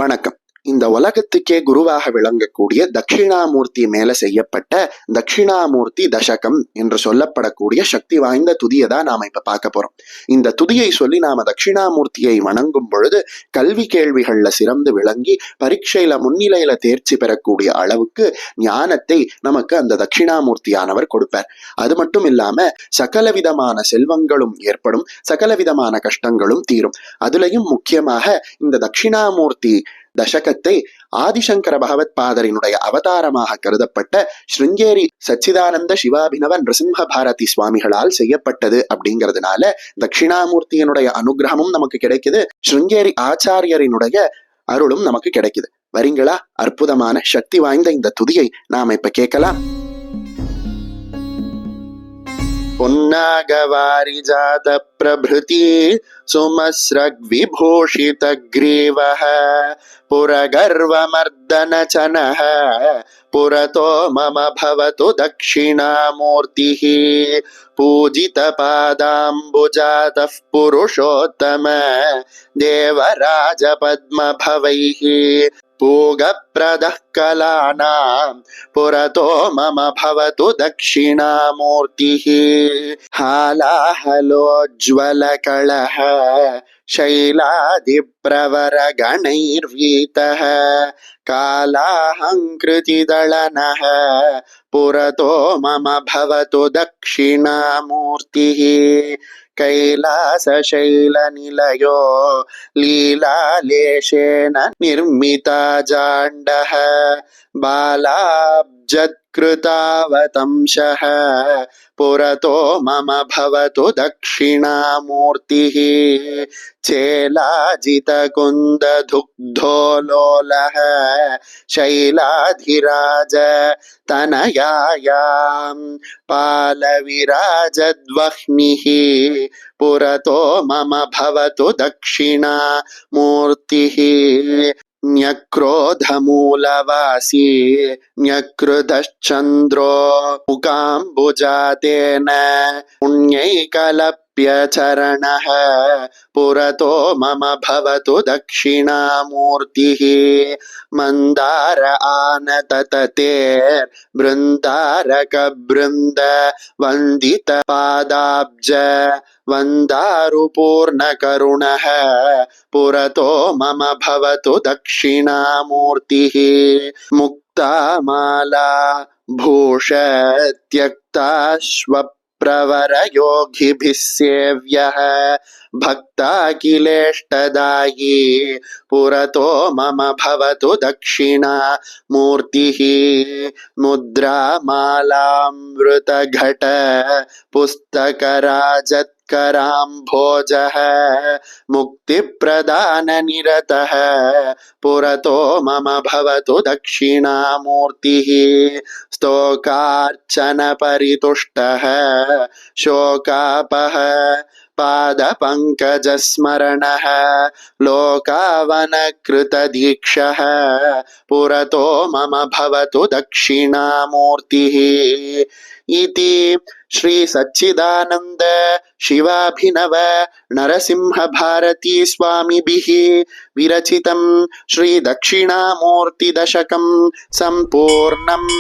வணக்கம். இந்த உலகத்துக்கே குருவாக விளங்கக்கூடிய தட்சிணாமூர்த்தி மேல செய்யப்பட்ட தட்சிணாமூர்த்தி தசகம் என்று சொல்லப்படக்கூடிய சக்தி வாய்ந்த துதியை தான் நாம இப்ப பார்க்க போறோம். இந்த துதியை சொல்லி நாம தட்சிணாமூர்த்தியை வணங்கும் பொழுது கல்வி கேள்விகள்ல சிறந்து விளங்கி பரீட்சையில முன்னிலையில தேர்ச்சி பெறக்கூடிய அளவுக்கு ஞானத்தை நமக்கு அந்த தட்சிணாமூர்த்தியானவர் கொடுப்பார். அது மட்டும் இல்லாம சகல விதமான செல்வங்களும் ஏற்படும், சகல விதமான கஷ்டங்களும் தீரும். அதுலயும் முக்கியமாக இந்த தட்சிணாமூர்த்தி தசகத்தை ஆதிசங்கர பகவத் பாதரினுடைய அவதாரமாக கருதப்பட்ட ஸ்ருங்கேரி சச்சிதானந்த சிவாபினவ நிருசிம்ம பாரதி சுவாமிகளால் செய்யப்பட்டது அப்படிங்கிறதுனால தட்சிணாமூர்த்தியினுடைய அனுகிரகமும் நமக்கு கிடைக்குது, ஸ்ருங்கேரி ஆச்சாரியரினுடைய அருளும் நமக்கு கிடைக்குது. வரீங்களா? அற்புதமான சக்தி வாய்ந்த இந்த துதியை நாம இப்ப கேட்கலாம். पुन्नागवारिजात प्रभृति सुमस्रग्विभूषित ग्रीवः पुरगर्वमर्दनचनः पुरतो मम भवतु दक्षिणामूर्तिः पूजितपादाम्बुजातः पुरुषोत्तम देवराजपद्मभवैः पूगप्रदः कलानां पुरतो मम भवतु दक्षिणामूर्तिः हालाहलोज्ज्वलकलः शैलादिप्रवरगणैर्वीतः कालाहङ्कृतिदलनः पुरतो मम भवतु दक्षिणामूर्तिः कैलासशैलनिलयो लीलालेशेन निर्मिता जाण्डः बालाब्जत्कृतावतंशः पुरतो मम भवतु दक्षिणामूर्तिः चेलाजितकुन्ददुग्धोलोलः शैलाधिराज तनयायां पालविराजद्वह्निः पुरतो मम भवतु दक्षिणामूर्तिः न्यक्रोधमूलवासी न्यकृतश्चन्द्रो मुकाम्बुजातेन पुण्यैकलप्यचरणः पुरतो मम भवतु दक्षिणामूर्तिः मन्दार आनतततेर्बृन्दारकबृन्द वन्दितपादाब्ज वन्दारुपूर्णकरुणः पुरतो मम भवतु दक्षिणामूर्तिः मुक्तामाला भूषत्यक्ताश्वप्रवरयोगिभिः सेव्यः भक्ताखिलेष्टदायी पुरतो मम भवतु दक्षिणामूर्तिः मुद्रामालामृतघट पुस्तकराजत्कराम्भोजः मुक्तिप्रदाननिरतः पुरतो मम भवतु दक्षिणामूर्तिः स्तोकार्चनपरितुष्टः शोकापः पादपङ्कजस्मरणः लोकावनकृतदीक्षः पुरतो मम भवतु दक्षिणामूर्तिः इति श्री सच्चिदानंद शिवाभिनव नरसिंह भारती स्वामिभिः विरचितं श्री दक्षिणामूर्ति दशकं संपूर्णम्।